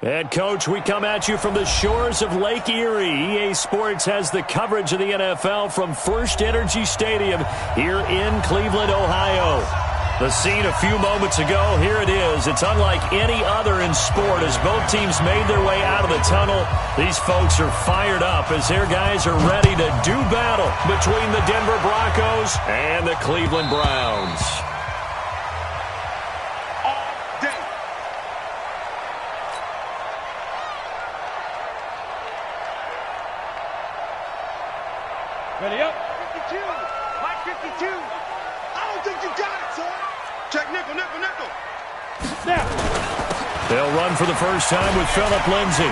And, Coach, we come at you from the shores of Lake Erie. EA Sports has the coverage of the NFL from First Energy Stadium here in Cleveland, Ohio. The scene a few moments ago, here it is. It's unlike any other in sport as both teams made their way out of the tunnel. These folks are fired up as their guys are ready to do battle between the Denver Broncos and the Cleveland Browns. Ready up. 52. Mike 52. I don't think you got it, son. Check nickel. Snap. They'll run for the first time with Phillip Lindsay.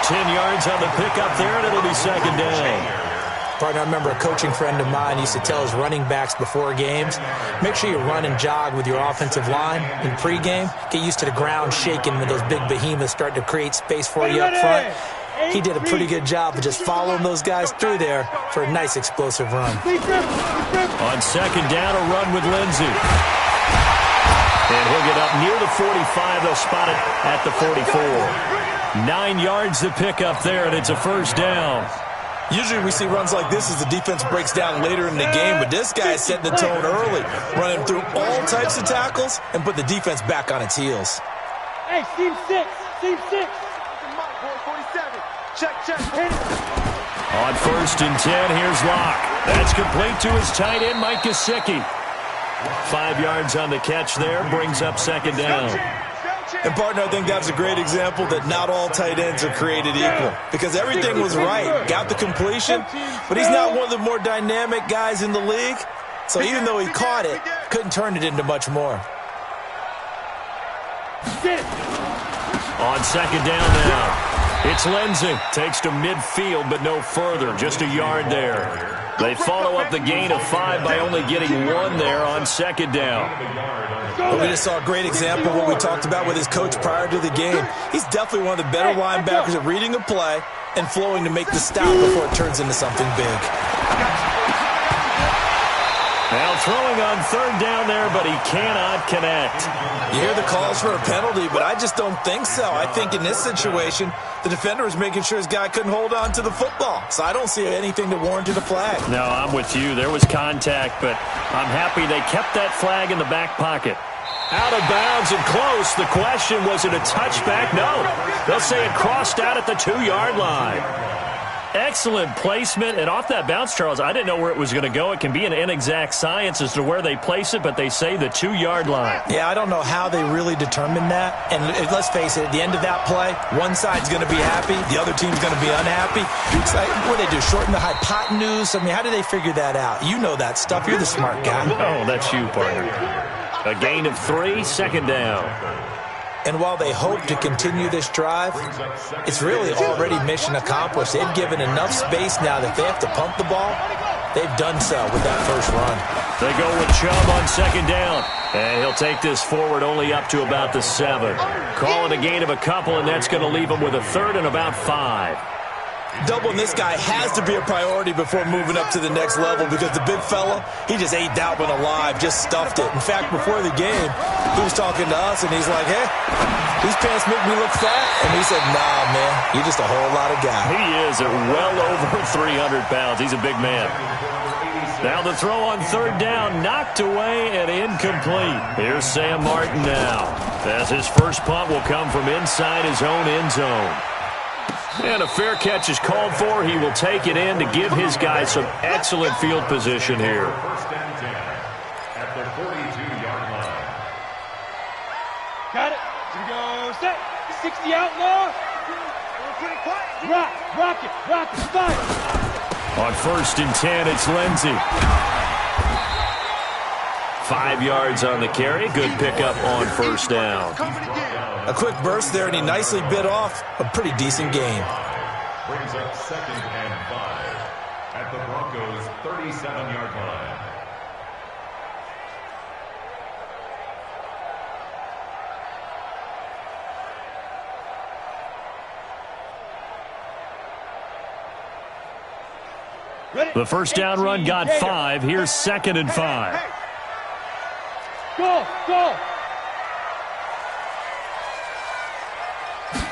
10 yards on the pickup there, and it'll be second down. Partner, I remember a coaching friend of mine used to tell his running backs before games, make sure you run and jog with your offensive line in pregame. Get used to the ground shaking when those big behemoths start to create space for you up front. He did a pretty good job of just following those guys through there for a nice explosive run. On second down, a run with Lindsay. And he'll get up near the 45. They'll spot it at the 44. 9 yards to pick up there, and it's a first down. Usually we see runs like this as the defense breaks down later in the game, but this guy is setting the tone early, running through all types of tackles and put the defense back on its heels. Hey, Team 6. Check. On first and 10, here's Locke. That's complete to his tight end, Mike Gesicki. 5 yards on the catch there, brings up second down. And, partner, I think that's a great example that not all tight ends are created equal because everything was right. Got the completion, but he's not one of the more dynamic guys in the league. So even though he caught it, couldn't turn it into much more. On second down now. It's Lindsay. Takes to midfield, but no further. Just a yard there. They follow up the gain of 5 by only getting 1 there on second down. Well, we just saw a great example of what we talked about with his coach prior to the game. He's definitely one of the better linebackers at reading a play and flowing to make the stop before it turns into something big. Now throwing on third down there, but he cannot connect. You hear the calls for a penalty, but I just don't think so. I think in this situation, the defender was making sure his guy couldn't hold on to the football. So I don't see anything to warrant a flag. No, I'm with you. There was contact, but I'm happy they kept that flag in the back pocket. Out of bounds and close. The question, was it a touchback? No. They'll say it crossed out at the 2-yard line. Excellent placement, and off that bounce, Charles, I didn't know where it was going to go. It can be an inexact science as to where they place it, but they say the 2-yard line. Yeah, I don't know how they really determined that. And let's face it, at the end of that play, one side's going to be happy, the other team's going to be unhappy. It's like, what do they do, shorten the hypotenuse? I mean, how do they figure that out? You know that stuff. You're the smart guy. Oh, that's you, partner. A gain of 3, second down. And while they hope to continue this drive, it's really already mission accomplished. They've given enough space now that if they have to pump the ball, they've done so with that first run. They go with Chubb on second down. And he'll take this forward only up to about the 7. Calling a gain of a couple, and that's going to leave him with a third and about 5. Doubling this guy has to be a priority before moving up to the next level because the big fella, he just ate that one alive, just stuffed it. In fact, before the game, he was talking to us, and he's like, hey, these pants make me look fat. And we said, nah, man, you're just a whole lot of guy. He is at well over 300 pounds. He's a big man. Now the throw on third down, knocked away and incomplete. Here's Sam Martin now, as his first punt will come from inside his own end zone. And a fair catch is called for. He will take it in to give his guys some excellent field position here. At the 42-yard line. Got it. Here we go. Set. 60 outlaw. Rock it. Fire. On first and 10, it's Lindsay. 5 yards on the carry. Good pickup on first down. A quick burst there, and he nicely bit off a pretty decent game. Brings up second and 5 at the Broncos' 37-yard line. The first down run got 5. Here's second and 5. Go.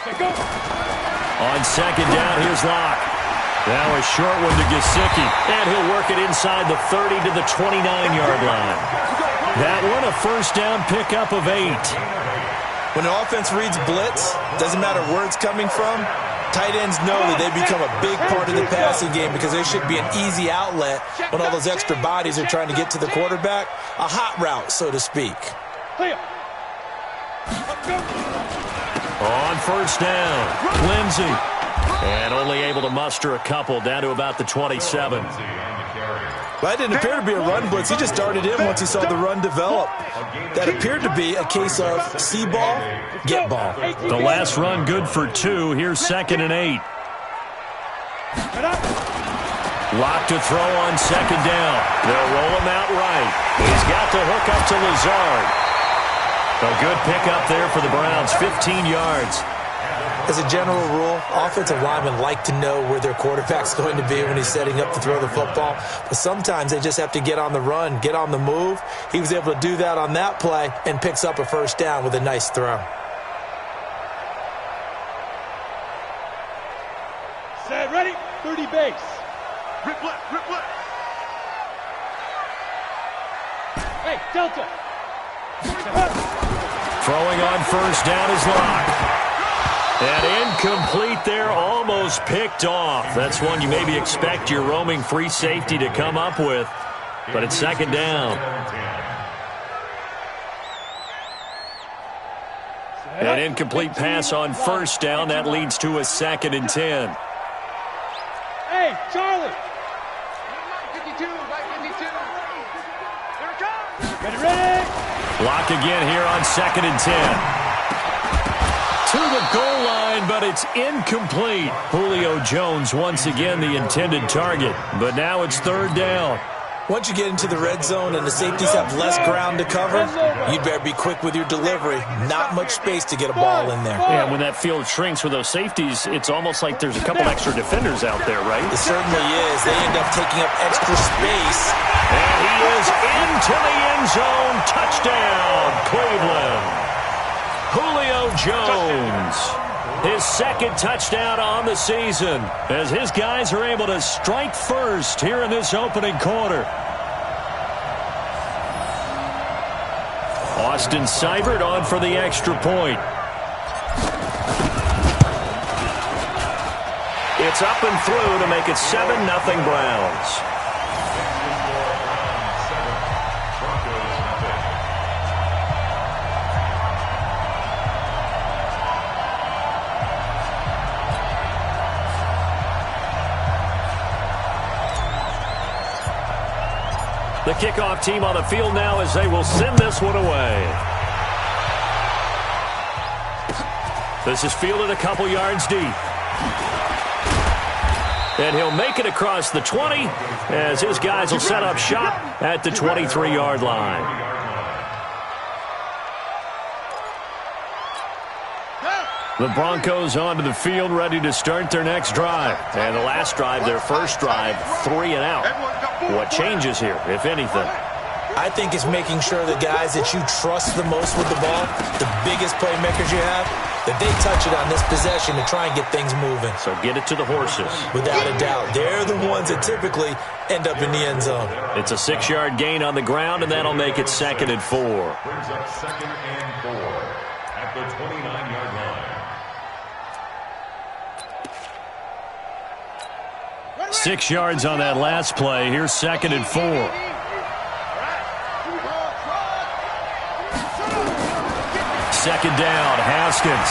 On second down, here's Locke. Now a short one to Gesicki, and he'll work it inside the 30 to the 29-yard line. That one a first down pickup of 8. When an offense reads blitz, doesn't matter where it's coming from, tight ends know that they become a big part of the passing game because there should be an easy outlet when all those extra bodies are trying to get to the quarterback. A hot route, so to speak. On first down, Lindsey. And only able to muster a couple down to about the 27. That didn't appear to be a run blitz. He just darted in once he saw the run develop. That appeared to be a case of see ball, get ball. The last run good for 2. Here's second and 8. Locked to throw on second down. They'll roll him out right. He's got the hook up to Lazard. A good pickup there for the Browns, 15 yards. As a general rule, offensive linemen like to know where their quarterback's going to be when he's setting up to throw the football. But sometimes they just have to get on the run, get on the move. He was able to do that on that play and picks up a first down with a nice throw. Set, ready, 30 base. Rip left, rip left. Hey, Delta. Throwing on first down is Locke. And incomplete there, almost picked off. That's one you maybe expect your roaming free safety to come up with. But it's second down. An incomplete pass on first down. That leads to a second and 10. Hey, Charlie. 52, right 52. Here it comes. Ready, ready. Lock again here on second and 10. To the goal line, but it's incomplete. Julio Jones once again the intended target, but now it's third down. Once you get into the red zone and the safeties have less ground to cover, you'd better be quick with your delivery. Not much space to get a ball in there. Yeah, when that field shrinks with those safeties, it's almost like there's a couple extra defenders out there, right? It certainly is. They end up taking up extra space. And he is into the end zone. Touchdown, Cleveland. Julio Jones, his second touchdown on the season, as his guys are able to strike first here in this opening quarter. Austin Seibert on for the extra point. It's up and through to make it 7-0 Browns. The kickoff team on the field now as they will send this one away. This is fielded a couple yards deep. And he'll make it across the 20 as his guys will set up shop at the 23-yard line. The Broncos onto the field ready to start their next drive. And the last drive, their first drive, 3 and out. What changes here, if anything? I think it's making sure the guys that you trust the most with the ball, the biggest playmakers you have, that they touch it on this possession to try and get things moving. So get it to the horses. Without a doubt. They're the ones that typically end up in the end zone. It's a 6-yard gain on the ground, and that'll make it 2nd and 4. Brings up 2nd and 4 at the 29-yard line. 6 yards on that last play. Here's 2nd and 4. Second down, Haskins.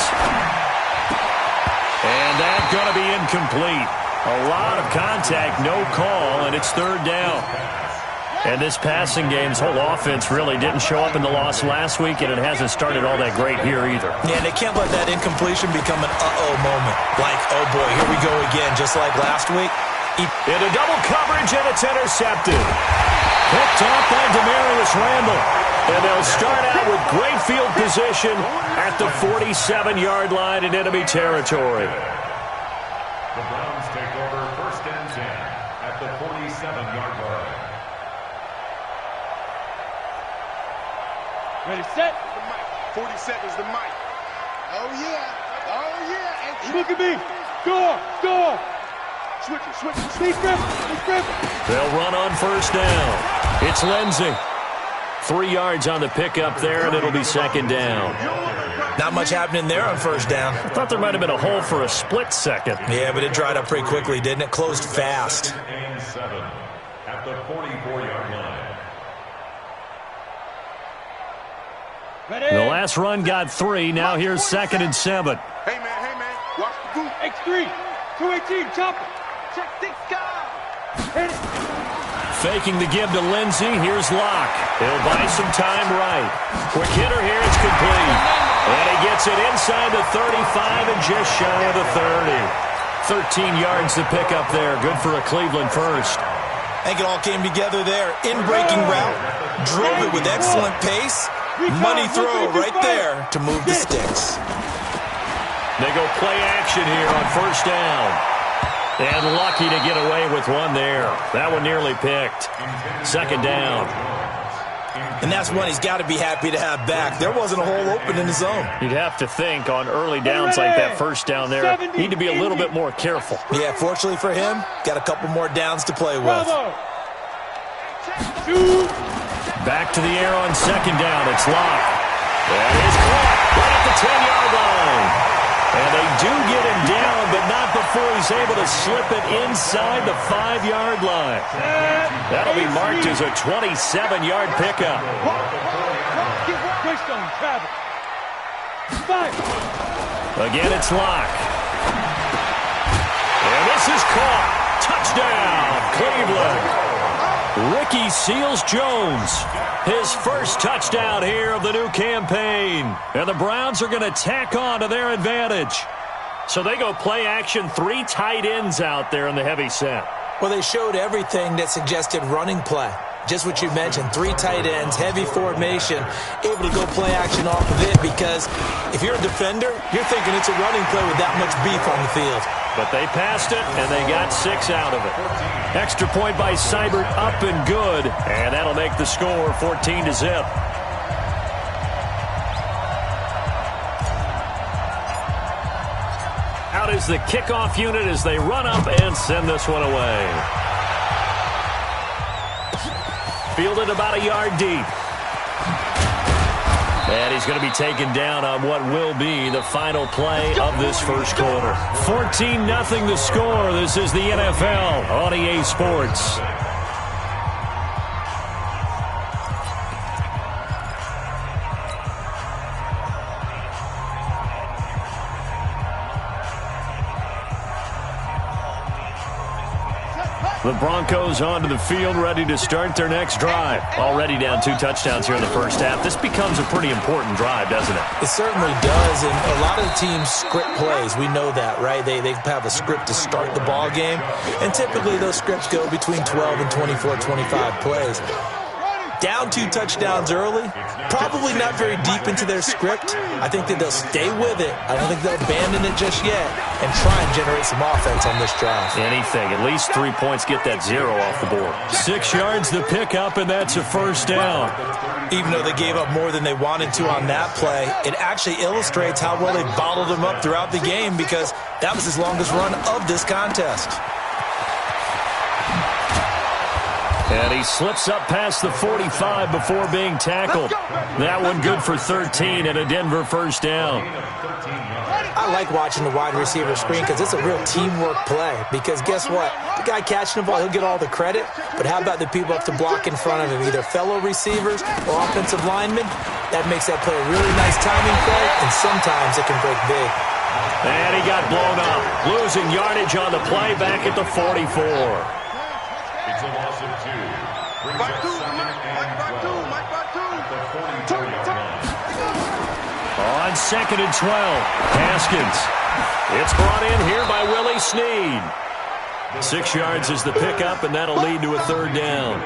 And that's going to be incomplete. A lot of contact, no call, and it's third down. And this passing game's whole offense really didn't show up in the loss last week, and it hasn't started all that great here either. Yeah, and they can't let that incompletion become an uh-oh moment. Like, oh boy, here we go again, just like last week. Into double coverage, and it's intercepted. Picked off by Demarius Randall. And they'll start out with great field position at the 47-yard line in enemy territory. The Browns take over 1st and 10 at the 47-yard line. Ready, set. 40 seconds, the mic. Oh, yeah. Oh, yeah. Look at me. Score. Switch. Sneak grip. They'll run on first down. It's Lindsey. 3 yards on the pickup there, and it'll be second down. Not much happening there on first down. I thought there might have been a hole for a split second. Yeah, but it dried up pretty quickly, didn't it? Closed fast. And 7 at the 44-yard line. The last run got 3. Now here's 2nd and 7. Hey, man. Watch the boot. X3. 218. Chopper. Check 6 guys. Hit it. Faking the give to Lindsey. Here's Locke. He'll buy some time right. Quick hitter here. It's complete. And he gets it inside the 35 and just shy of the 30. 13 yards to pick up there. Good for a Cleveland first. I think it all came together there. In-breaking route. Drove it with excellent pace. Money throw right there to move the sticks. They go play action here on first down. And lucky to get away with one there. That one nearly picked. Second down. And that's one he's got to be happy to have back. There wasn't a hole open in the zone. You'd have to think on early downs like that first down there, need to be a little bit more careful. Yeah, fortunately for him, got a couple more downs to play with. Back to the air on second down. It's Locke. That is caught right at the 10-yard line. And they do get him down, but not before he's able to slip it inside the 5-yard line. That'll be marked as a 27-yard pickup. Again, it's Locke. And this is caught. Touchdown, Cleveland. Ricky Seals-Jones, his first touchdown here of the new campaign. And the Browns are going to tack on to their advantage. So they go play action, 3 tight ends out there in the heavy set. Well, they showed everything that suggested running play. Just what you mentioned, 3 tight ends, heavy formation, able to go play action off of it because if you're a defender, you're thinking it's a running play with that much beef on the field. But they passed it, and they got 6 out of it. Extra point by Seibert, up and good. And that'll make the score 14-0. Out is the kickoff unit as they run up and send this one away. Fielded about a yard deep. And he's going to be taken down on what will be the final play of this first quarter. 14-0 the score. This is the NFL on EA Sports. The Broncos onto the field, ready to start their next drive. Already down 2 touchdowns here in the first half. This becomes a pretty important drive, doesn't it? It certainly does, and a lot of the teams script plays. We know that, right? They have a script to start the ball game, and typically those scripts go between 12 and 24, 25 plays. Down 2 touchdowns early, probably not very deep into their script. I think that they'll stay with it. I don't think they'll abandon it just yet and try and generate some offense on this drive. Anything. At least 3 points, get that 0 off the board. 6 yards to pick up, and that's a first down. Even though they gave up more than they wanted to on that play, it actually illustrates how well they bottled them up throughout the game because that was his longest run of this contest. And he slips up past the 45 before being tackled. That one good for 13 and a Denver first down. I like watching the wide receiver screen because it's a real teamwork play. Because guess what? The guy catching the ball, he'll get all the credit. But how about the people up to block in front of him, either fellow receivers or offensive linemen? That makes that play a really nice timing play, and sometimes it can break big. And he got blown up. Losing yardage on the play back at the 44. It's a loss of 2. Brings up 2nd and 12 at the 44-yard line. On 2nd and 12, Haskins. It's brought in here by Willie Snead. 6 yards is the pickup, and that'll lead to a 3rd down.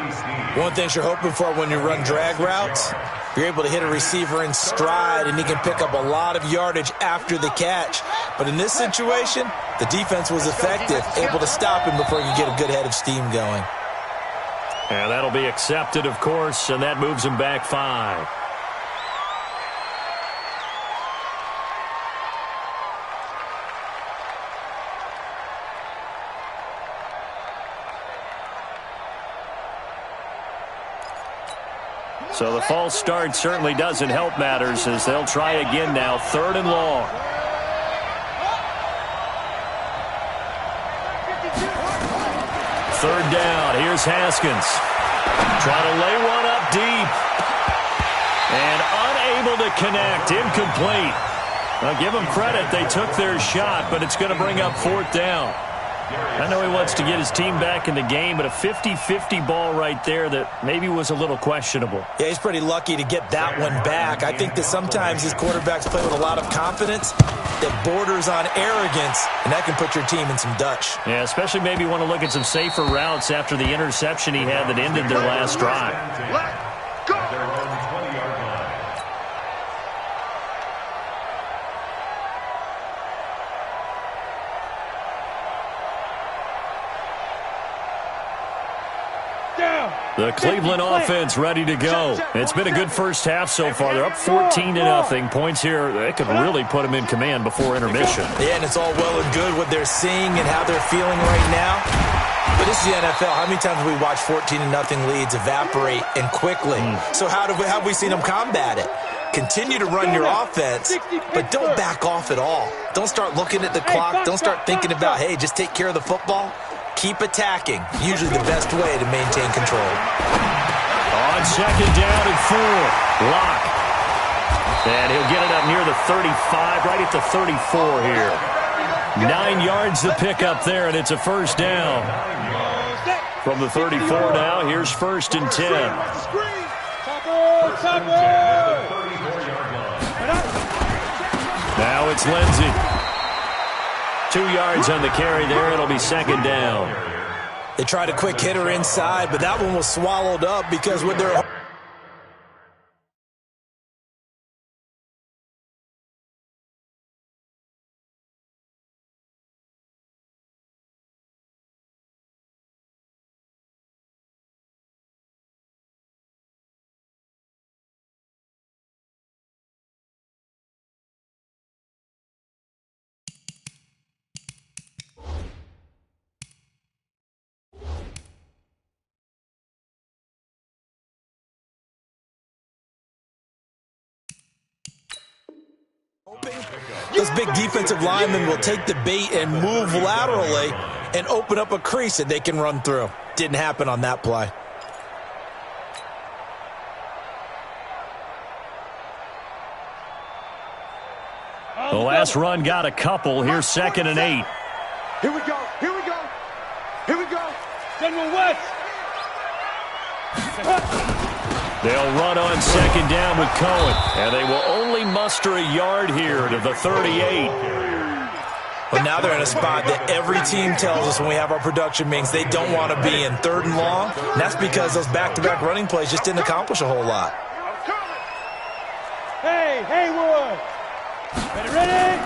One thing you're hoping for when you run drag routes, you're able to hit a receiver in stride, and he can pick up a lot of yardage after the catch. But in this situation, the defense was effective, able to stop him before he could get a good head of steam going. And that'll be accepted, of course, and that moves him back 5. So the false start certainly doesn't help matters as they'll try again now. 3rd and long. Third down. Here's Haskins. Trying to lay one up deep. And unable to connect. Incomplete. I'll give them credit. They took their shot, but it's going to bring up 4th down. I know he wants to get his team back in the game, but a 50-50 ball right there that maybe was a little questionable. Yeah, he's pretty lucky to get that one back. I think that sometimes his quarterbacks play with a lot of confidence that borders on arrogance, and that can put your team in some Dutch. Yeah, especially maybe want to look at some safer routes after the interception he had that ended their last drive. The Cleveland offense ready to go. It's been a good first half so far. They're up 14-0. Points here, they could really put them in command before intermission. Yeah, and it's all well and good what they're seeing and how they're feeling right now. But this is the NFL. How many times have we watched 14-0 leads evaporate and quickly? So how have we seen them combat it? Continue to run your offense, but don't back off at all. Don't start looking at the clock. Don't start thinking about, hey, just take care of the football. Keep attacking. Usually the best way to maintain control. On 2nd down and 4. Lock. And he'll get it up near the 35, right at the 34 here. 9 yards to pick up there, and it's a 1st down. From the 34 now, here's 1st and 10. Now it's Lindsey. 2 yards on the carry there. It'll be 2nd down. They tried a quick hitter inside, but that one was swallowed up because with their... Those big defensive linemen will take the bait and move laterally and open up a crease that they can run through. Didn't happen on that play. The last run got a couple. Here's 2nd and 8. Here we go. Here we go. Here we go. General West. They'll run on 2nd down with Cohen, and they will only muster a yard here to the 38. But now they're in a spot that every team tells us when we have our production meetings they don't want to be in, 3rd and long. And that's because those back-to-back running plays just didn't accomplish a whole lot. Hey, Haywood. Ready?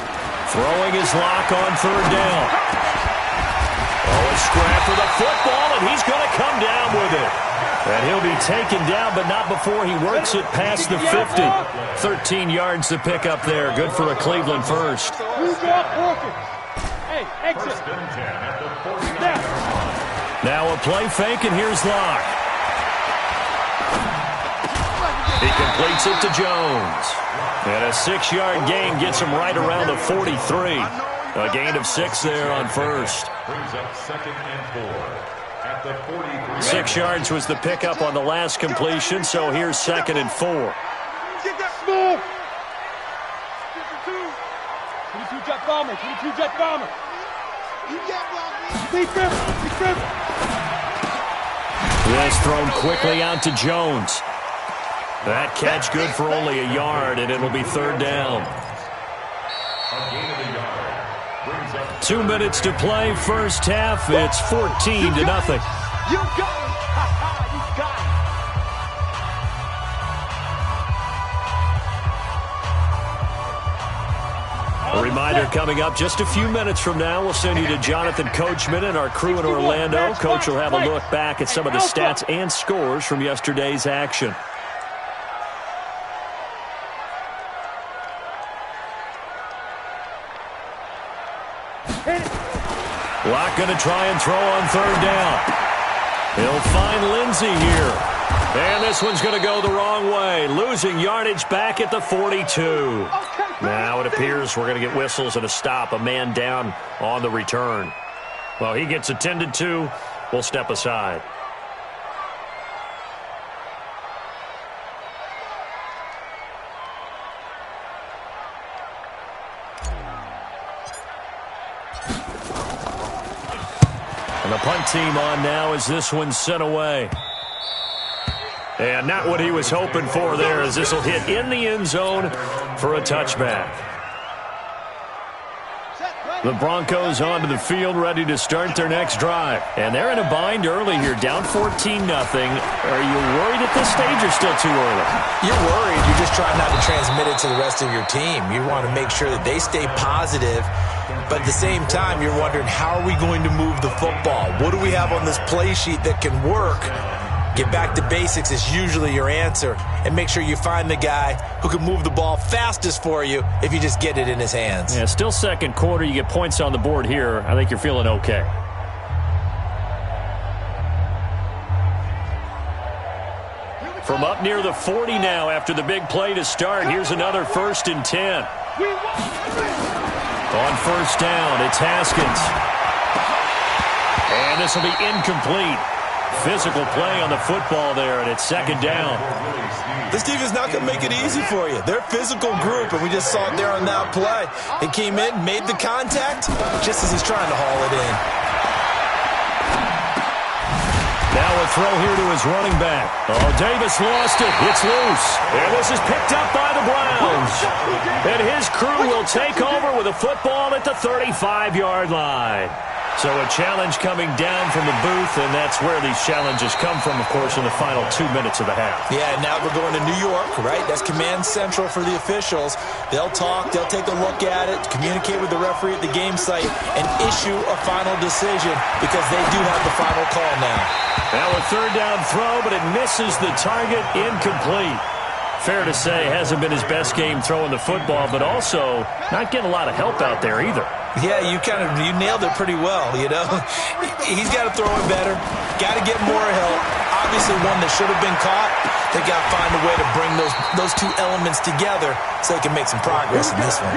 Throwing his lock on 3rd down. Oh, a scrap for the football, and he's going to come down with it. And he'll be taken down, but not before he works it past the 50. 13 yards to pick up there. Good for a Cleveland first. Hey, exit. Now a play fake, and here's Locke. He completes it to Jones. And a 6-yard gain gets him right around the 43. A gain of 6 there on first. Brings up 2nd and 4. At the 43. 6 yards was the pickup on the last completion, so here's 2nd and 4. Get that smooth. 22 jet bomber. 22 jet bomber. This thrown quickly out to Jones. That catch good for only a yard, and it'll be 3rd down. A gain of a yard. 2 minutes to play, first half. It's 14-0. You got it. You got it. A reminder coming up just a few minutes from now. We'll send you to Jonathan Coachman and our crew in Orlando. Coach will have a look back at some of the stats and scores from yesterday's action. Locke going to try and throw on 3rd down. He'll find Lindsey here. And this one's going to go the wrong way, losing yardage back at the 42. Now it appears we're going to get whistles and a stop, a man down on the return. Well, he gets attended to. We'll step aside. And the punt team on now as this one's sent away. And not what he was hoping for there, as this will hit in the end zone for a touchback. The Broncos onto the field, ready to start their next drive. And they're in a bind early here, down 14-0. Are you worried at this stage or still too early? You're worried. You're just trying not to transmit it to the rest of your team. You want to make sure that they stay positive. But at the same time, you're wondering, how are we going to move the football? What do we have on this play sheet that can work? Get back to basics is usually your answer. And make sure you find the guy who can move the ball fastest for you if you just get it in his hands. Yeah, still second quarter. You get points on the board here. I think you're feeling okay. From up near the 40 now after the big play to start. Here's another 1st and 10. On first down, it's Haskins. And this will be incomplete. Physical play on the football there, and it's second down. This defense is not going to make it easy for you. They're a physical group, and we just saw it there on that play. He came in, made the contact, just as he's trying to haul it in. Now a throw here to his running back. Oh, Davis lost it. It's loose. And this is picked up by the Browns. And his crew will take over with a football at the 35-yard line. So a challenge coming down from the booth, and that's where these challenges come from, of course, in the final 2 minutes of the half. Yeah, now we're going to New York, right? That's command central for the officials. They'll talk, they'll take a look at it, communicate with the referee at the game site, and issue a final decision because they do have the final call now. Now a third down throw, but it misses the target, incomplete. Fair to say, hasn't been his best game throwing the football, but also not getting a lot of help out there either. Yeah, you nailed it pretty well, you know. He's got to throw it better, got to get more help. Obviously one that should have been caught. They got to find a way to bring those two elements together so they can make some progress in this one.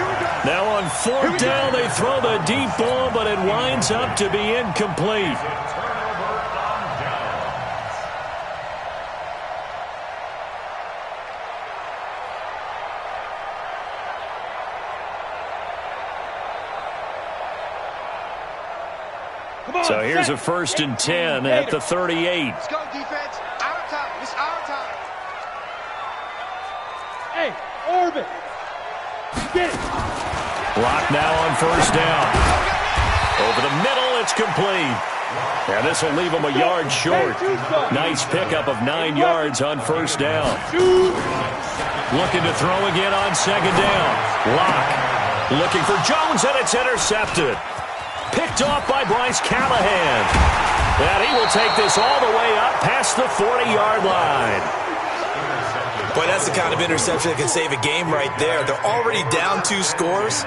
Now on fourth down, they throw the deep ball, but it winds up to be incomplete. So here's a 1st and 10 at the 38. Let's go, defense. Our time. It's our time. Hey, Orbit. Get it. Block now on first down. Over the middle, it's complete. And this will leave him a yard short. Nice pickup of 9 yards on first down. Looking to throw again on second down. Lock. Looking for Jones, and it's intercepted. Picked off by Bryce Callahan. And he will take this all the way up past the 40-yard line. Boy, that's the kind of interception that can save a game right there. They're already down 2 scores.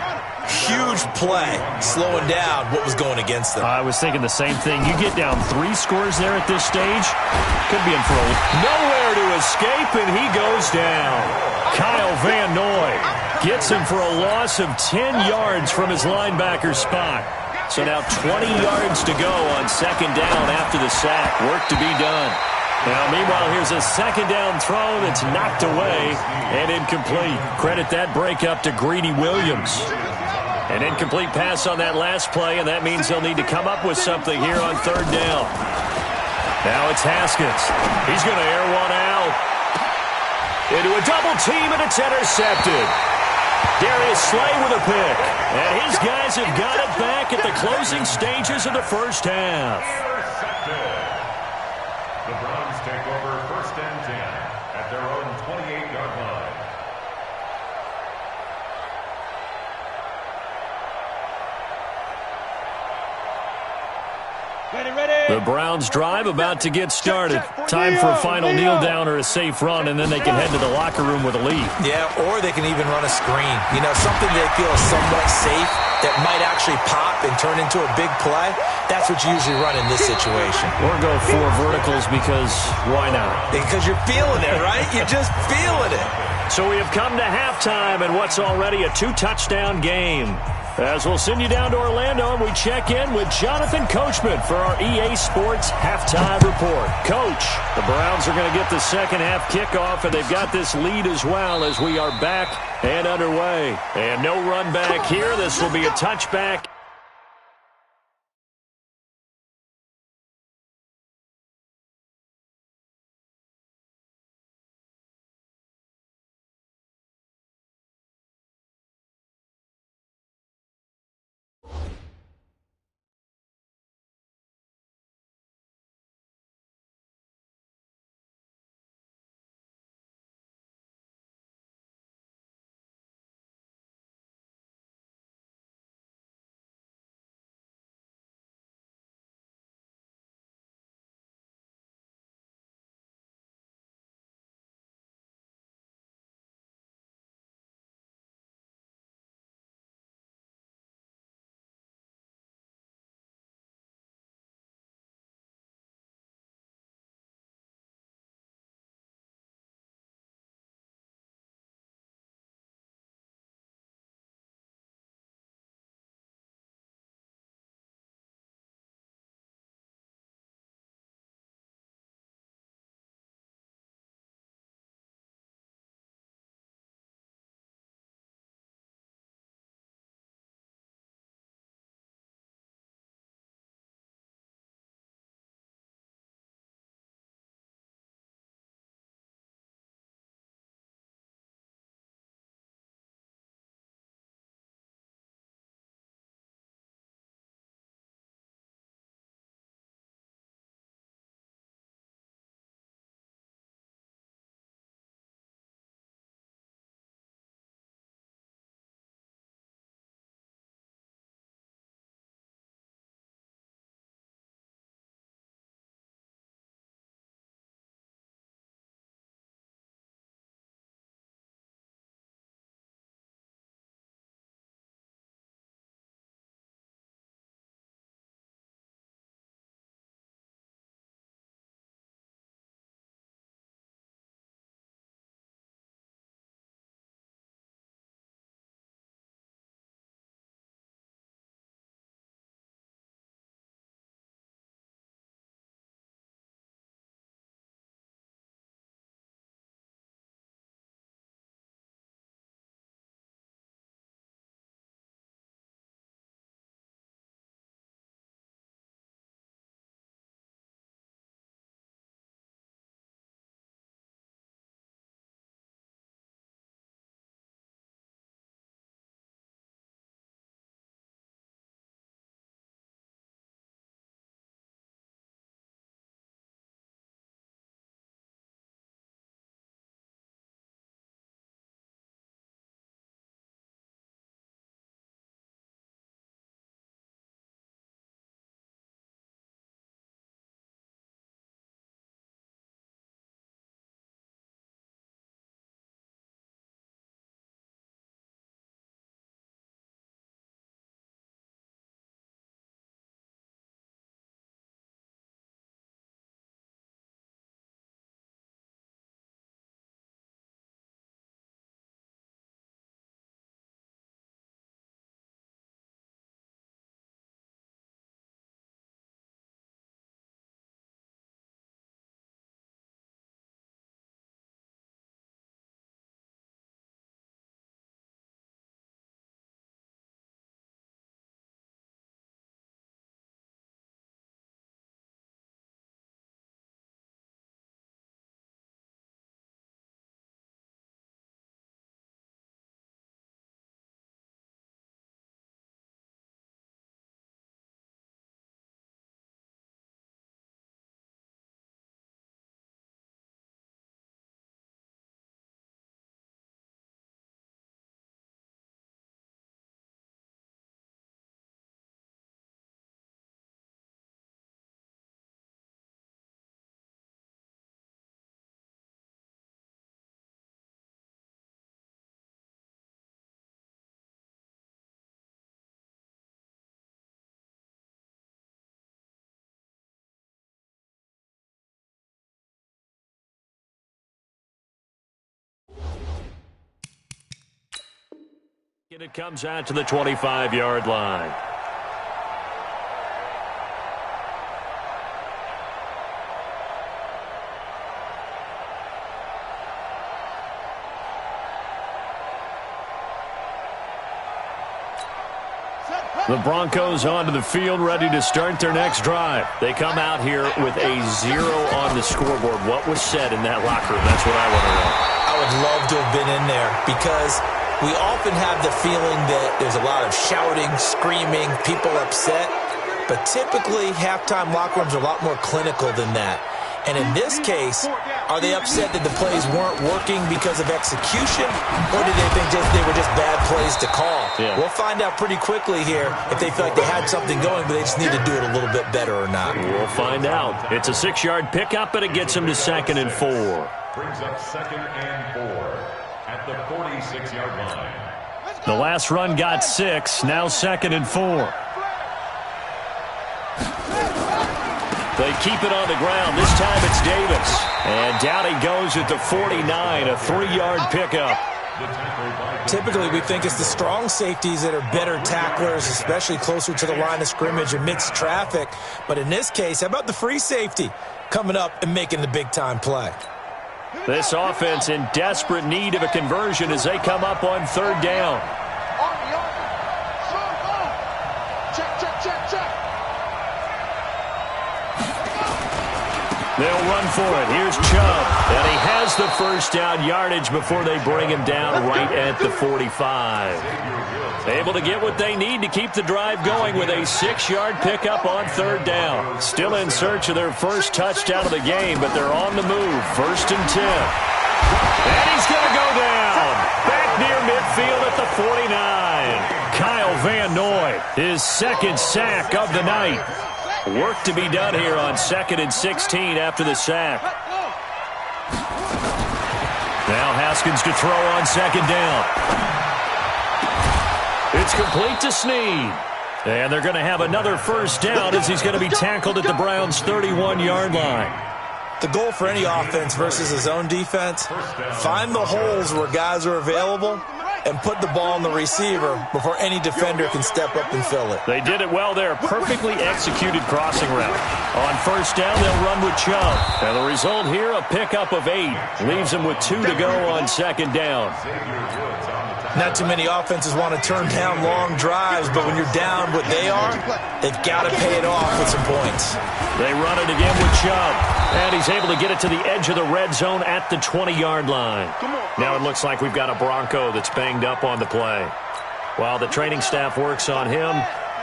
Huge play, slowing down what was going against them. I was thinking the same thing. You get down 3 scores there at this stage, could be in for nowhere to escape, and he goes down. Kyle Van Noy gets him for a loss of 10 yards from his linebacker spot. So now 20 yards to go on second down after the sack. Work to be done. Now, meanwhile, here's a second down throw that's knocked away and incomplete. Credit that breakup to Greedy Williams. An incomplete pass on that last play, and that means they'll need to come up with something here on third down. Now it's Haskins. He's going to air one out. Into a double team, and it's intercepted. Darius Slay with a pick. And his guys have got it back at the closing stages of the first half. The Browns take over 1st and 10 at their own 28-yard line. The Browns drive about to get started. Time for a final kneel down or a safe run, and then they can head to the locker room with a lead. Yeah, or they can even run a screen. You know, something they feel is somewhat safe that might actually pop and turn into a big play. That's what you usually run in this situation. Or go 4 verticals because why not? Because you're feeling it, right? You're just feeling it. So we have come to halftime in what's already a 2-touchdown game. As we'll send you down to Orlando, and we check in with Jonathan Coachman for our EA Sports Halftime Report. Coach, the Browns are going to get the second half kickoff, and they've got this lead as well as we are back and underway. And no run back here. This will be a touchback. And it comes out to the 25-yard line. The Broncos onto the field, ready to start their next drive. They come out here with a 0 on the scoreboard. What was said in that locker room? That's what I want to know. I would love to have been in there because we often have the feeling that there's a lot of shouting, screaming, people upset. But typically, halftime locker rooms are a lot more clinical than that. And in this case, are they upset that the plays weren't working because of execution, or did they think they were just bad plays to call? Yeah. We'll find out pretty quickly here if they feel like they had something going, but they just need to do it a little bit better or not. We'll find out. It's a 6-yard pickup, and it gets them to 2nd and 4. Brings up 2nd and 4 at the 46-yard line. The last run got 6, now 2nd and 4. They keep it on the ground. This time it's Davis. And down he goes at the 49, a 3-yard pickup. Typically, we think it's the strong safeties that are better tacklers, especially closer to the line of scrimmage amidst traffic. But in this case, how about the free safety coming up and making the big-time play? This offense in desperate need of a conversion as they come up on 3rd down. They'll run for it. Here's Chubb. And he has the first down yardage before they bring him down right at the 45. Able to get what they need to keep the drive going with a 6-yard pickup on 3rd down. Still in search of their first touchdown of the game, but they're on the move. 1st and 10. And he's going to go down. Back near midfield at the 49. Kyle Van Noy, his 2nd sack of the night. Work to be done here on 2nd and 16 after the sack. Now Haskins to throw on 2nd down. It's complete to Snead. And they're going to have another first down as he's going to be tackled at the Browns' 31-yard line. The goal for any offense versus his own defense, find the holes where guys are available and put the ball on the receiver before any defender can step up and fill it. They did it well there. Perfectly executed crossing route. On 1st down, they'll run with Chubb. And the result here, a pickup of 8. Leaves them with 2 to go on 2nd down. Not too many offenses want to turn down long drives, but when you're down what they are, they've got to pay it off with some points. They run it again with Chubb. And he's able to get it to the edge of the red zone at the 20-yard line. Now it looks like we've got a Bronco that's banged up on the play. While the training staff works on him,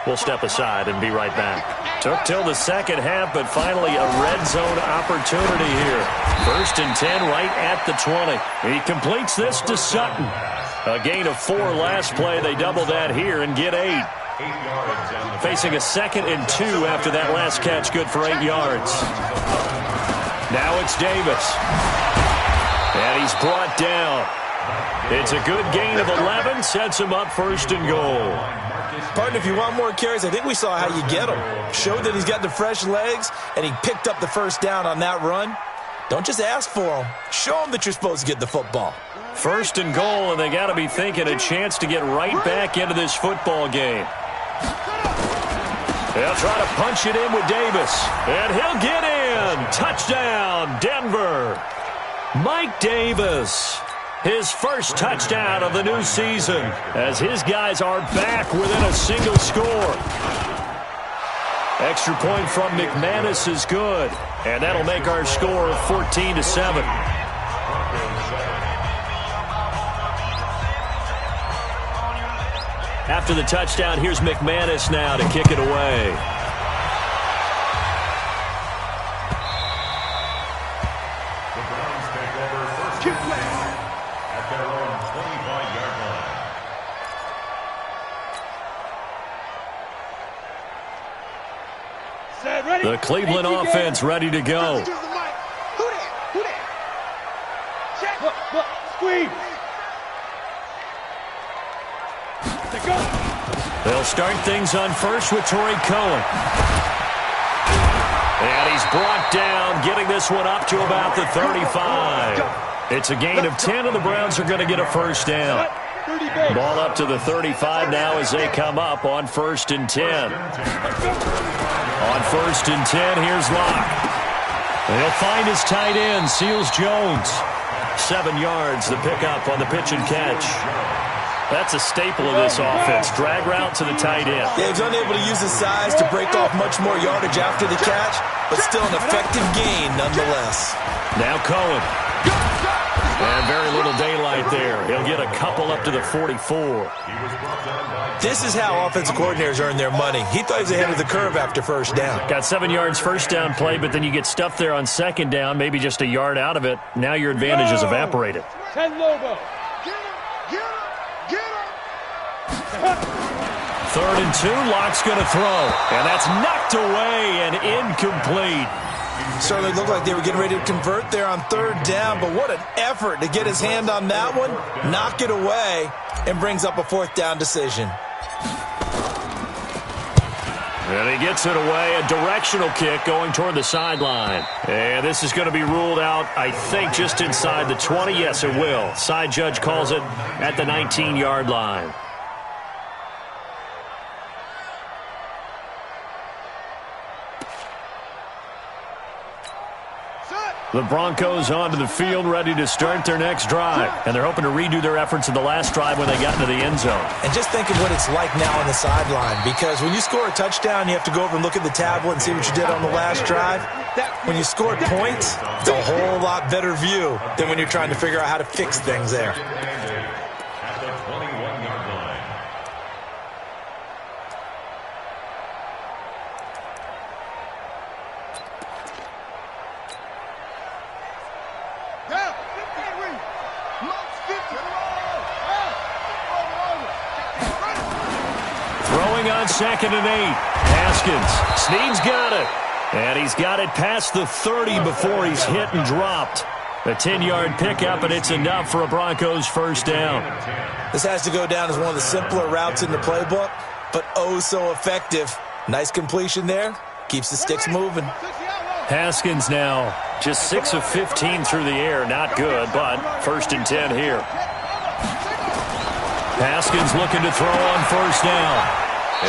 we'll step aside and be right back. Took till the second half, but finally a red zone opportunity here. 1st and 10 right at the 20. He completes this to Sutton. A gain of 4 last play. They double that here and get 8. Facing a 2nd and 2 after that last catch, good for 8 yards. Now it's Davis. And he's brought down. It's a good gain of 11, sets him up 1st and goal. Partner, if you want more carries, I think we saw how you get him. Showed that he's got the fresh legs, and he picked up the first down on that run. Don't just ask for him. Show him that you're supposed to get the football. 1st and goal, and they got to be thinking a chance to get right back into this football game. They'll try to punch it in with Davis, and he'll get in. Touchdown, Denver. Mike Davis, his first touchdown of the new season, as his guys are back within a single score. Extra point from McManus is good, and that'll make our score 14-7. After the touchdown, here's McManus now to kick it away. The Browns take over first and 10 at their own 25-yard line. Set, ready. The Cleveland offense ready to go. Who that? Look, squeeze. Go. They'll start things on first with Torrey Cohen. And he's brought down, getting this one up to about the 35. It's a gain of 10, and the Browns are going to get a first down. Ball up to the 35 now as they come up on 1st and 10. On 1st and 10, here's Locke. And he'll find his tight end, Seals Jones. 7 yards, the pickup on the pitch and catch. That's a staple of this offense. Drag route to the tight end. Yeah, he's unable to use his size to break off much more yardage after the catch, but still an effective gain nonetheless. Now Cohen. And very little daylight there. He'll get a couple up to the 44. This is how offensive coordinators earn their money. He thought he was ahead of the curve after first down. Got 7 yards first down play, but then you get stuffed there on second down, maybe just a yard out of it. Now your advantage is evaporated. 10 Lobo. 3rd and 2, Locke's going to throw. And that's knocked away and incomplete. Certainly looked like they were getting ready to convert there on 3rd down, but what an effort to get his hand on that one, knock it away, and brings up a 4th down decision. And he gets it away, a directional kick going toward the sideline. And this is going to be ruled out, I think, just inside the 20. Yes, it will. Side judge calls it at the 19-yard line. The Broncos onto the field, ready to start their next drive. And they're hoping to redo their efforts in the last drive when they got into the end zone. And just think of what it's like now on the sideline, because when you score a touchdown, you have to go over and look at the tablet and see what you did on the last drive. When you scored points, it's a whole lot better view than when you're trying to figure out how to fix things there. At the 21-yard line. Throwing on 2nd and 8. Haskins. Snead's got it. And he's got it past the 30 before he's hit and dropped. A 10-yard pickup, and it's enough for a Broncos first down. This has to go down as one of the simpler routes in the playbook, but oh so effective. Nice completion there. Keeps the sticks moving. Haskins now just 6 of 15 through the air. Not good, but 1st and 10 here. Haskins looking to throw on 1st down.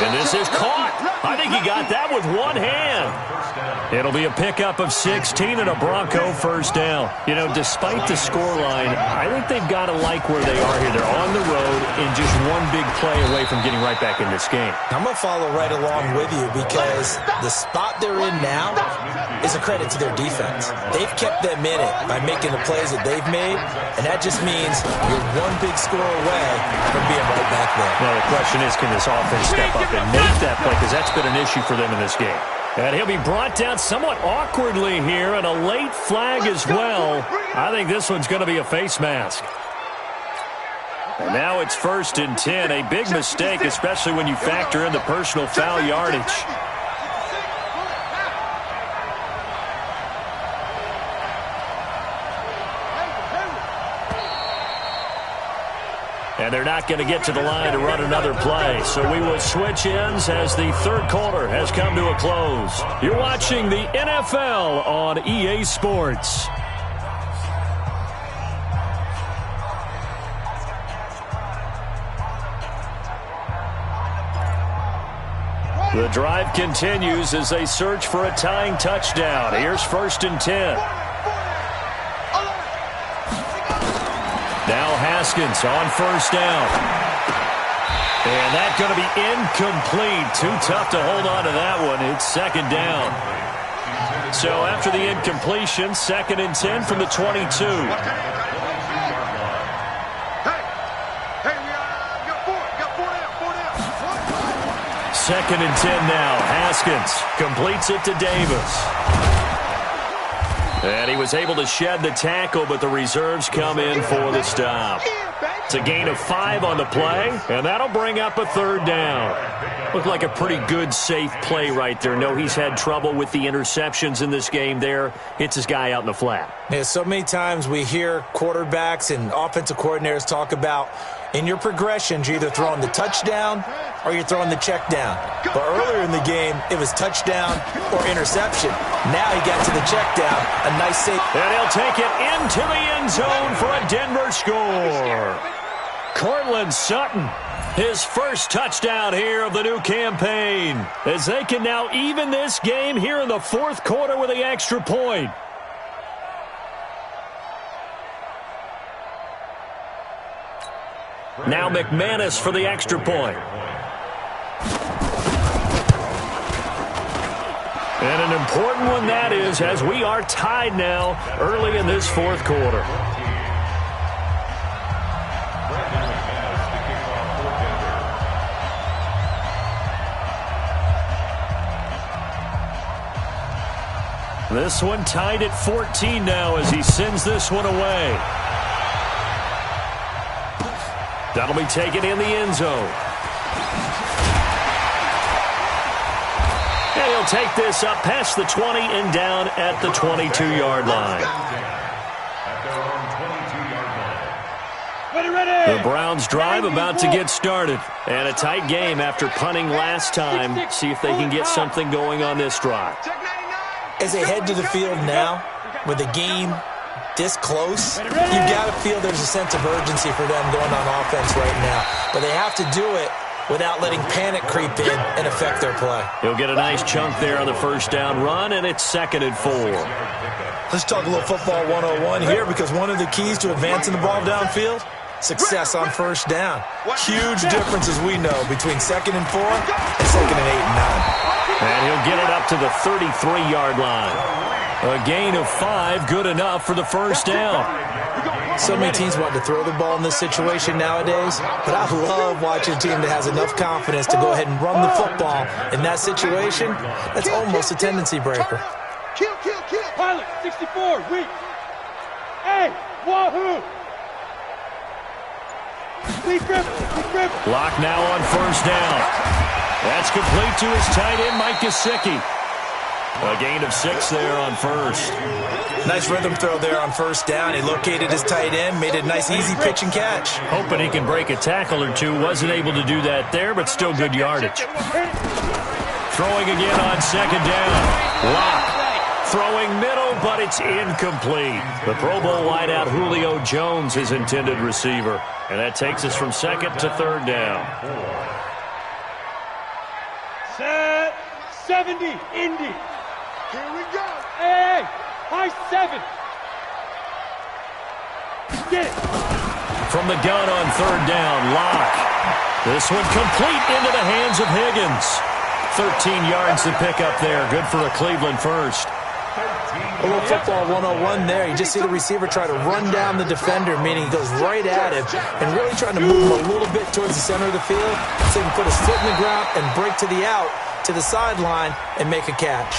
And this is caught. I think he got that with one hand. It'll be a pickup of 16 and a Bronco first down. You know, despite the scoreline, I think they've got to like where they are here. They're on the road and just one big play away from getting right back in this game. I'm going to follow right along with you because the spot they're in now is a credit to their defense. They've kept them in it by making the plays that they've made, and that just means you're one big score away from being right back there. Now, the question is, can this offense step up and make that play? Because that's been an issue for them in this game. And he'll be brought down somewhat awkwardly here, and a late flag as well. I think this one's going to be a face mask. And now it's 1st and 10. A big mistake, especially when you factor in the personal foul yardage. And they're not going to get to the line to run another play. So we will switch ends as the 3rd quarter has come to a close. You're watching the NFL on EA Sports. The drive continues as they search for a tying touchdown. Here's 1st and 10. Now Haskins on 1st down. And that's going to be incomplete. Too tough to hold on to that one. It's 2nd down. So after the incompletion, 2nd and 10 from the 22. Second and 10 now. Haskins completes it to Davis. And he was able to shed the tackle, but the reserves come in for the stop. It's a gain of 5 on the play, and that'll bring up a 3rd down. Looked like a pretty good, safe play right there. No, he's had trouble with the interceptions in this game there. Hits his guy out in the flat. Yeah, so many times we hear quarterbacks and offensive coordinators talk about in your progressions, you're either throwing the touchdown or you're throwing the check down. But earlier in the game, it was touchdown or interception. Now he got to the check down. A nice save. And he'll take it into the end zone for a Denver score. Cortland Sutton, his first touchdown here of the new campaign, as they can now even this game here in the fourth quarter with the extra point. Now McManus for the extra point. And an important one that is, as we are tied now early in this fourth quarter. This one tied at 14 now as he sends this one away. That'll be taken in the end zone. And he'll take this up past the 20 and down at the 22-yard line. The Browns drive about to get started. And a tight game after punting last time. See if they can get something going on this drive. As they head to the field now, with the game this close, you've got to feel there's a sense of urgency for them going on offense right now. But they have to do it without letting panic creep in and affect their play. He'll get a nice chunk there on the first down run, and it's 2nd and 4. Let's talk a little football 101 here, because one of the keys to advancing the ball downfield, success on first down. Huge difference, as we know, between 2nd and 4 and 2nd and 8 and 9. And he'll get it up to the 33-yard line. A gain of 5, good enough for the first down. So many teams want to throw the ball in this situation nowadays, but I love watching a team that has enough confidence to go ahead and run the football. In that situation, that's almost a tendency breaker. Kill. Pilot, 64, weak. Hey, wahoo! Lead grip. Lock now on first down. That's complete to his tight end, Mike Gesicki. A gain of 6 there on first. Nice rhythm throw there on first down. He located his tight end, made it a nice easy pitch and catch. Hoping he can break a tackle or two. Wasn't able to do that there, but still good yardage. Throwing again on second down. Lock. Throwing middle, but it's incomplete. The Pro Bowl wideout Julio Jones, his intended receiver. And that takes us from 2nd to 3rd down. Set 70, Indy. Here we go. Hey, high 7. Get it. From the gun on 3rd down, Lock. This one complete into the hands of Higgins. 13 yards to pick up there. Good for a Cleveland first. A little football 101 there. You just see the receiver try to run down the defender, meaning he goes right at him and really trying to move him a little bit towards the center of the field so he can put his foot in the ground and break to the out, to the sideline, and make a catch.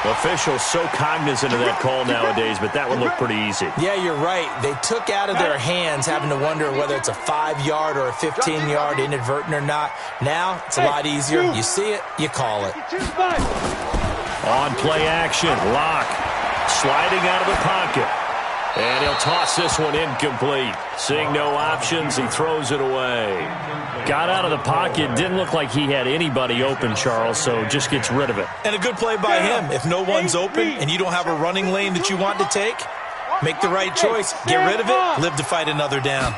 Officials so cognizant of that call nowadays, but that one looked pretty easy. Yeah, you're right. They took out of their hands having to wonder whether it's a 5-yard or a 15-yard, inadvertent or not. Now, it's a lot easier. You see it, you call it. On play action, Lock sliding out of the pocket. And he'll toss this one incomplete. Seeing no options, he throws it away. Got out of the pocket, didn't look like he had anybody open, Charles, so just gets rid of it. And a good play by him. If no one's open and you don't have a running lane that you want to take, make the right choice. Get rid of it, live to fight another down.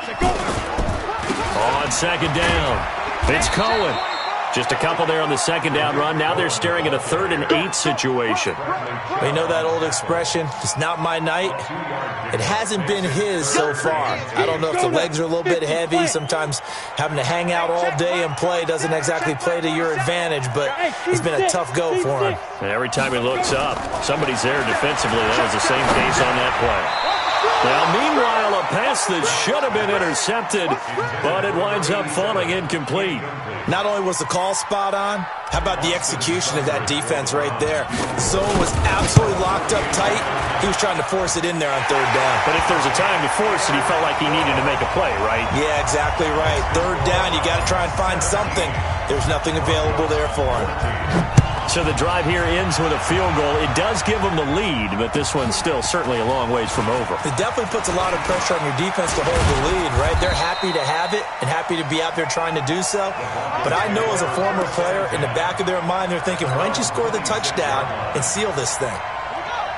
On second down, it's Cohen. Just a couple there on the second down run. Now they're staring at a 3rd and 8 situation. We know that old expression, it's not my night. It hasn't been his so far. I don't know if the legs are a little bit heavy. Sometimes having to hang out all day and play doesn't exactly play to your advantage, but it's been a tough go for him. And every time he looks up, somebody's there defensively. That was the same case on that play. Now, meanwhile, a pass that should have been intercepted, but it winds up falling incomplete. Not only was the call spot on, how about the execution of that defense right there? The zone was absolutely locked up tight. He was trying to force it in there on 3rd down. But if there's a time to force it, he felt like he needed to make a play, right? Yeah, exactly right. 3rd down, you got to try and find something. There's nothing available there for him. So the drive here ends with a field goal. It does give them the lead, but this one's still certainly a long ways from over. It definitely puts a lot of pressure on your defense to hold the lead, right? They're happy to have it and happy to be out there trying to do so. But I know as a former player, in the back of their mind, they're thinking, why don't you score the touchdown and seal this thing?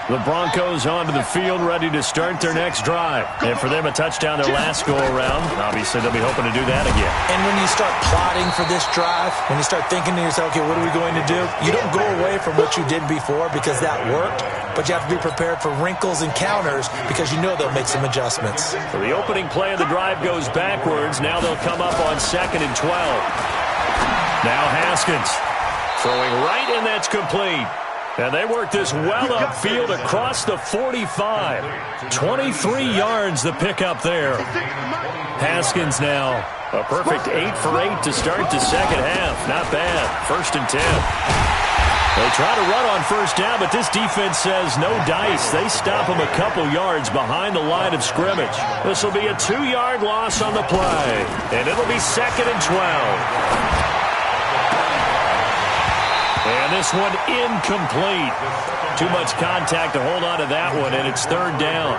The Broncos onto the field, ready to start their next drive. And for them, a touchdown their last go-around. Obviously, they'll be hoping to do that again. And when you start plotting for this drive, when you start thinking to yourself, okay, what are we going to do? You don't go away from what you did before because that worked, but you have to be prepared for wrinkles and counters because you know they'll make some adjustments. So the opening play of the drive goes backwards. Now they'll come up on 2nd and 12. Now Haskins throwing right, and that's complete. And they work this well upfield across the 45. 23 yards the pickup there. Haskins now a perfect 8 for 8 to start the second half. Not bad. 1st and 10. They try to run on 1st down, but this defense says no dice. They stop them a couple yards behind the line of scrimmage. This will be a 2-yard loss on the play. And it'll be 2nd and 12. And this one incomplete. Too much contact to hold on to that one, and it's 3rd down.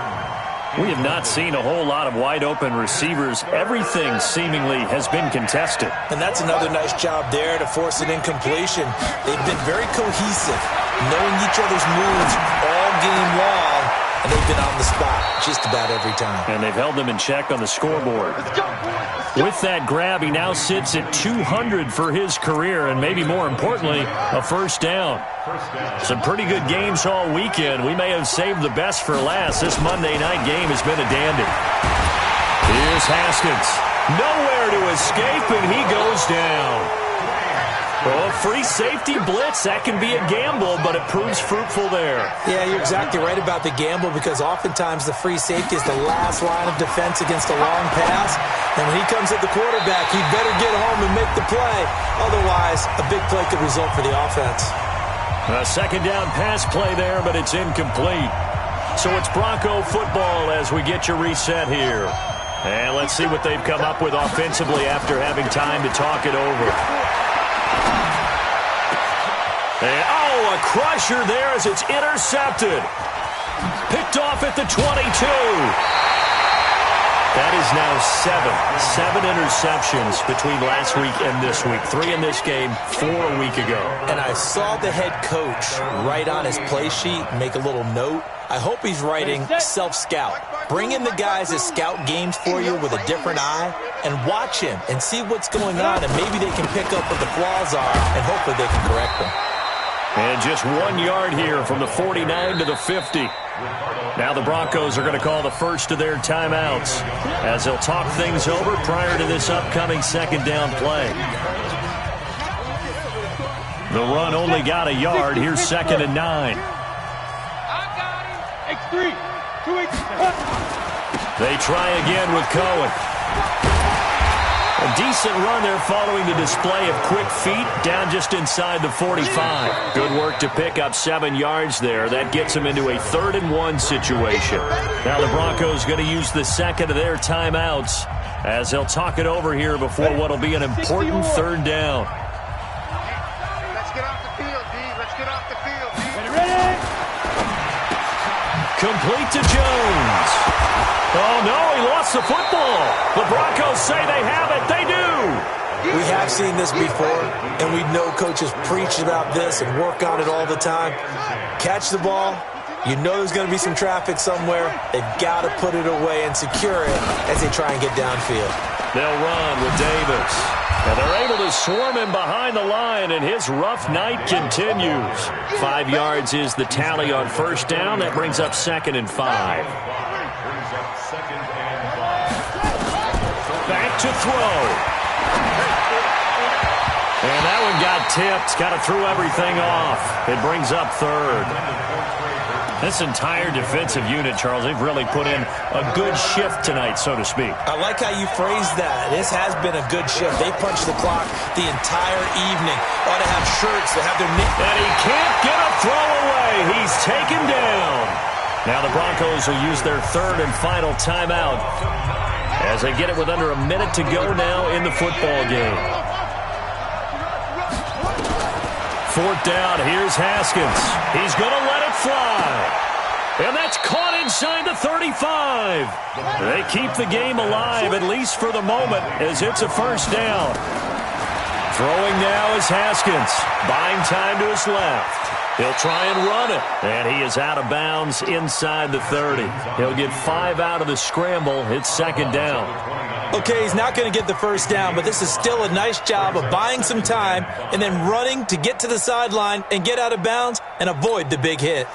We have not seen a whole lot of wide-open receivers. Everything seemingly has been contested. And that's another nice job there to force an incompletion. They've been very cohesive, knowing each other's moves all game long, and they've been on the spot just about every time. And they've held them in check on the scoreboard. With that grab, he now sits at 200 for his career, and maybe more importantly, a 1st down. Some pretty good games all weekend. We may have saved the best for last. This Monday night game has been a dandy. Here's Haskins. Nowhere to escape, and he goes down. Well, free safety blitz, that can be a gamble, but it proves fruitful there. Yeah, you're exactly right about the gamble because oftentimes the free safety is the last line of defense against a long pass. And when he comes at the quarterback, he better get home and make the play. Otherwise, a big play could result for the offense. A 2nd down pass play there, but it's incomplete. So it's Bronco football as we get your reset here. And let's see what they've come up with offensively after having time to talk it over. And, a crusher there as it's intercepted. Picked off at the 22. That is now 7 interceptions between last week and this week. 3 in this game, 4 a week ago. And I saw the head coach write on his play sheet, make a little note. I hope he's writing self-scout. Bring in the guys that scout games for you with a different eye and watch him and see what's going on, and maybe they can pick up what the flaws are, and hopefully they can correct them. And just 1 yard here from the 49 to the 50. Now the Broncos are going to call the first of their timeouts as they'll talk things over prior to this upcoming 2nd down play. The run only got a yard. Here's 2nd and 9. X3, 2X. They try again with Cohen. A decent run there following the display of quick feet down just inside the 45. Good work to pick up 7 yards there. That gets them into a 3rd and 1 situation. Now the Broncos going to use the 2nd of their timeouts as they'll talk it over here before what will be an important 3rd down. Let's get off the field, D. Let's get off the field, D. Ready? Complete to Jones. Oh, no, he lost the football. The Broncos say they have it. They do. We have seen this before, and we know coaches preach about this and work on it all the time. Catch the ball. You know there's going to be some traffic somewhere. They've got to put it away and secure it as they try and get downfield. They'll run with Davis. And they're able to swarm him behind the line, and his rough night continues. 5 yards is the tally on 1st down. That brings up 2nd and 5. Back to throw. And that one got tipped. Kind of threw everything off. It brings up 3rd. This entire defensive unit, Charles, they've really put in a good shift tonight, so to speak. I like how you phrased that. This has been a good shift. They punched the clock the entire evening. Ought to have shirts that have their name. And he can't get a throw away. He's taken down. Now the Broncos will use their 3rd and final timeout as they get it with under a minute to go now in the football game. 4th down. Here's Haskins. He's going to let it fly. And that's caught inside the 35. They keep the game alive, at least for the moment, as it's a 1st down. Throwing now is Haskins. Buying time to his left. He'll try and run it. And he is out of bounds inside the 30. He'll get 5 out of the scramble. It's second down. Okay, he's not going to get the first down, but this is still a nice job of buying some time and then running to get to the sideline and get out of bounds and avoid the big hit.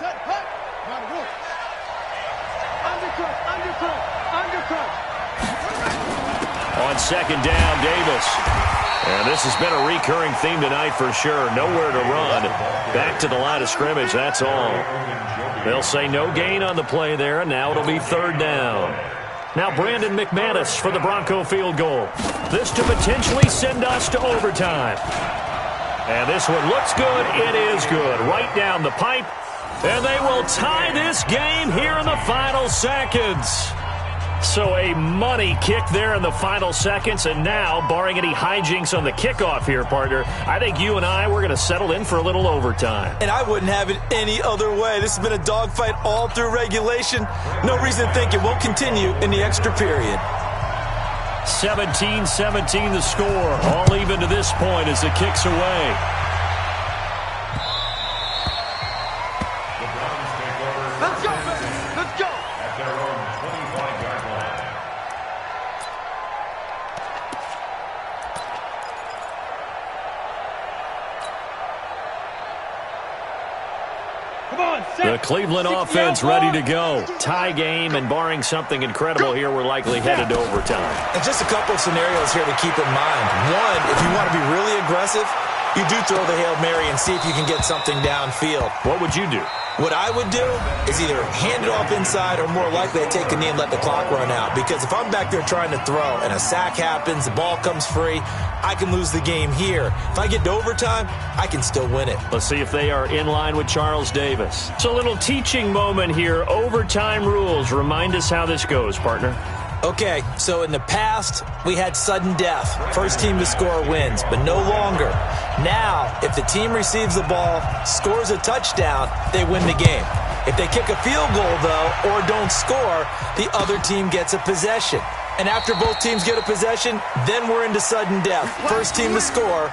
On second down, Davis. And this has been a recurring theme tonight for sure. Nowhere to run. Back to the line of scrimmage, that's all. They'll say no gain on the play there, and now it'll be third down. Now Brandon McManus for the Bronco field goal. This to potentially send us to overtime. And this one looks good. It is good. Right down the pipe. And they will tie this game here in the final seconds. So a money kick there in the final seconds, and now, barring any hijinks on the kickoff here, partner, I think you and I, we're going to settle in for a little overtime. And I wouldn't have it any other way. This has been a dogfight all through regulation. No reason to think it won't continue in the extra period. 17-17 the score, all even to this point as the kick's away. Let's go, baby. Let's go. At their own 25-yard line. Come on, The Cleveland offense ready to go. Tie game, and barring something incredible here, we're likely headed to overtime. And just a couple of scenarios here to keep in mind. One, if you want to be really aggressive, you do throw the Hail Mary and see if you can get something downfield. What would you do? What I would do is either hand it off inside or more likely I take a knee and let the clock run out. Because if I'm back there trying to throw and a sack happens, the ball comes free, I can lose the game here. If I get to overtime, I can still win it. Let's see if they are in line with Charles Davis. It's a little teaching moment here. Overtime rules. Remind us how this goes, partner. Okay, so in the past, we had sudden death. First team to score wins, but no longer. Now, if the team receives the ball, scores a touchdown, they win the game. If they kick a field goal, though, or don't score, the other team gets a possession. And after both teams get a possession, then we're into sudden death. First team to score.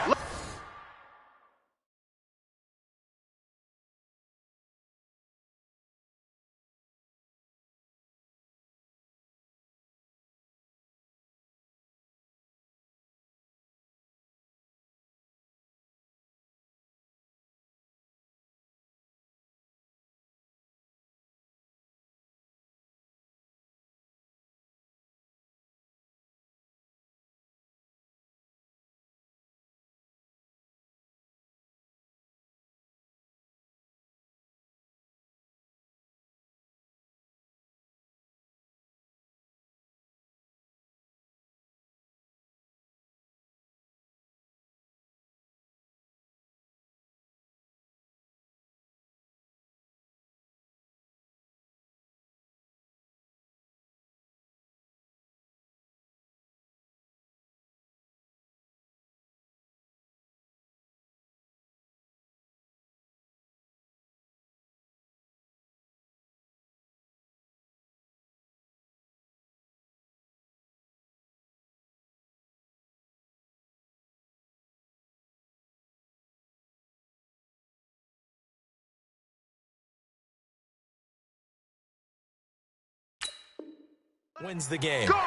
Wins the game. Go.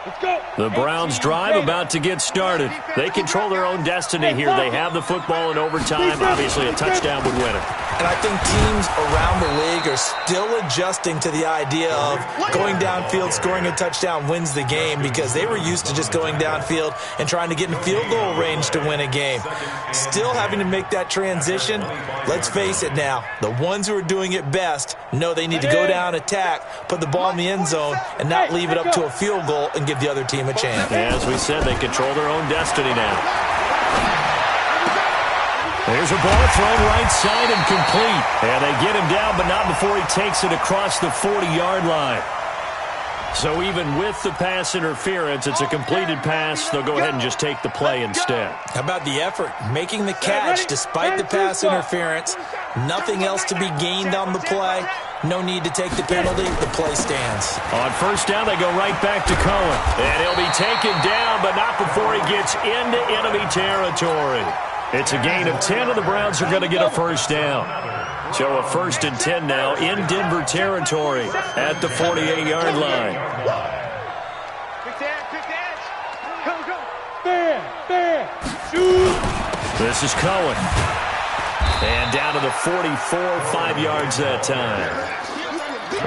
Let's go. The Browns drive about to get started. They control their own destiny here. They have the football in overtime. Obviously, a touchdown would win it. And I think teams around the league are still adjusting to the idea of going downfield, scoring a touchdown wins the game, because they were used to just going downfield and trying to get in field goal range to win a game. Still having to make that transition. Let's face it now, the ones who are doing it best know they need to go down, attack, put the ball in the end zone, and not leave it up to a field goal and give the other team a chance. As we said, they control their own destiny now. There's a ball thrown right side and complete. And they get him down, but not before he takes it across the 40-yard line. So even with the pass interference, it's a completed pass. They'll go ahead and just take the play instead. How about the effort? Making the catch despite the pass interference. Nothing else to be gained on the play. No need to take the penalty. The play stands. On first down, they go right back to Cohen. And he'll be taken down, but not before he gets into enemy territory. It's a gain of 10, and the Browns are going to get a first down. So a 1st and 10 now in Denver territory at the 48-yard line. This is Cohen. And down to the 44, 5 yards that time.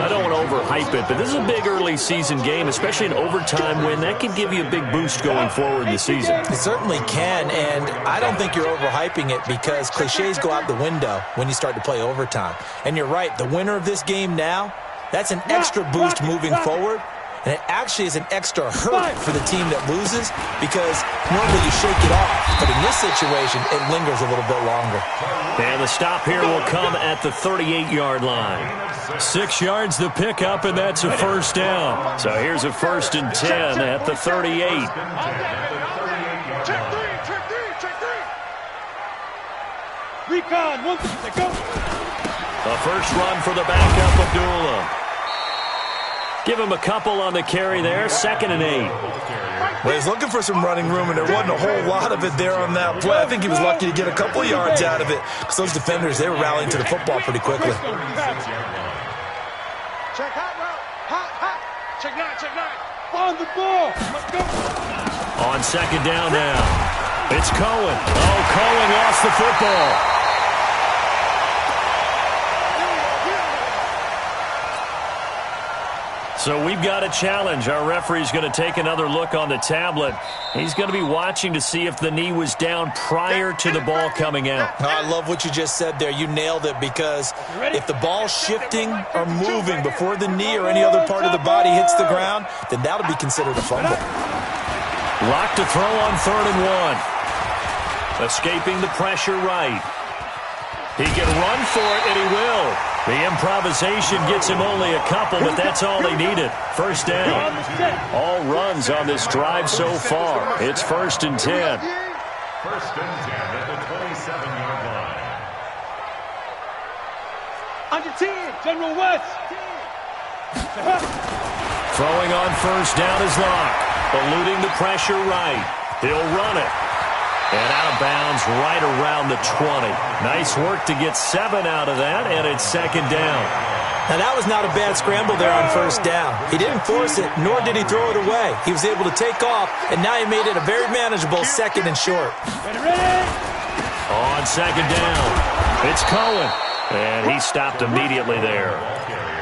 I don't want to overhype it, but this is a big early season game, especially an overtime win. That can give you a big boost going forward in the season. It certainly can, and I don't think you're overhyping it because cliches go out the window when you start to play overtime. And you're right, the winner of this game now, that's an extra boost moving forward. And it actually is an extra hurt for the team that loses because normally you shake it off. But in this situation, it lingers a little bit longer. And the stop here will come at the 38-yard line. 6 yards the pickup, and that's a first down. So here's a 1st and 10 at the 38. Check three. Recon, 1, 2, go. A first run for the backup, Abdullah. Give him a couple on the carry there. 2nd and 8. Well, he's looking for some running room, and there wasn't a whole lot of it there on that play. I think he was lucky to get a couple yards out of it because those defenders, they were rallying to the football pretty quickly. Check hot route. Hot. Check 9. On the ball. Let's go. On 2nd down now. It's Cohen. Oh, Cohen lost the football. So we've got a challenge. Our referee's going to take another look on the tablet. He's going to be watching to see if the knee was down prior to the ball coming out. I love what you just said there. You nailed it because if the ball's shifting or moving before the knee or any other part of the body hits the ground, then that'll be considered a fumble. Locked to throw on 3rd and 1. Escaping the pressure right. He can run for it, and he will. The improvisation gets him only a couple, but that's all he needed. First down. All runs on this drive so far. It's 1st and 10. 1st and 10 at the 27-yard line. On your team, General West. Throwing on first down is Locke. Eluding the pressure right. He'll run it. And out of bounds right around the 20. Nice work to get 7 out of that, and it's 2nd down. Now, that was not a bad scramble there on first down. He didn't force it, nor did he throw it away. He was able to take off, and now he made it a very manageable 2nd and short. Ready. On 2nd down, it's Cohen. And he stopped immediately there.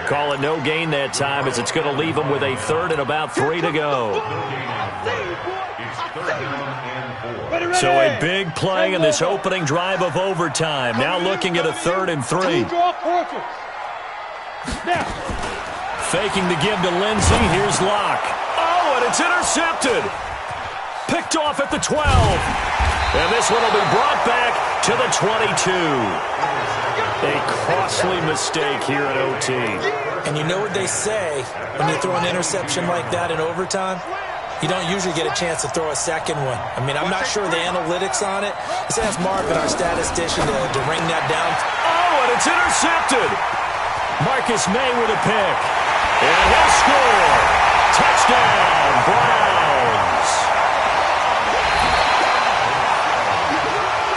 Call it no gain that time as it's going to leave him with a 3rd and about 3 to go. So a big play in this opening drive of overtime. Now looking at a 3rd and 3. Faking the give to Lindsey. Here's Locke. Oh, and it's intercepted. Picked off at the 12. And this one will be brought back to the 22. A costly mistake here at OT. And you know what they say when you throw an interception like that in overtime? You don't usually get a chance to throw a second one. I mean, I'm not sure the analytics on it. Let's ask Marvin, our statistician, to ring that down. Oh, and it's intercepted. Marcus May with a pick. And he'll score. Touchdown, Browns.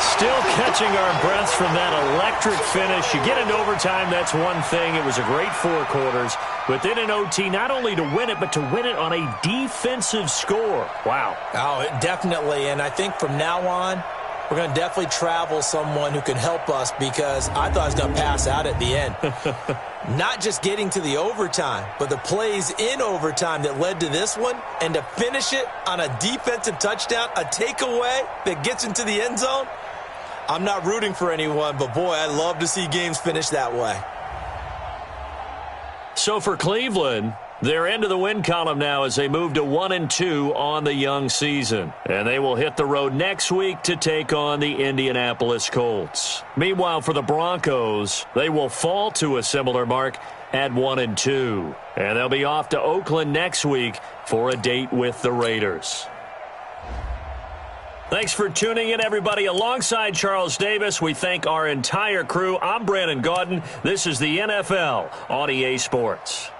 Still catching our breaths from that electric finish. You get into overtime, that's one thing. It was a great 4 quarters. But then in OT, not only to win it, but to win it on a defensive score. Wow. Oh, definitely. And I think from now on, we're going to definitely travel someone who can help us because I thought I was going to pass out at the end. Not just getting to the overtime, but the plays in overtime that led to this one, and to finish it on a defensive touchdown, a takeaway that gets into the end zone. I'm not rooting for anyone, but boy, I love to see games finish that way. So for Cleveland, they're into the win column now as they move to 1-2 on the young season. And they will hit the road next week to take on the Indianapolis Colts. Meanwhile, for the Broncos, they will fall to a similar mark at 1-2. And they'll be off to Oakland next week for a date with the Raiders. Thanks for tuning in, everybody. Alongside Charles Davis, we thank our entire crew. I'm Brandon Gaudin. This is the NFL on EA Sports.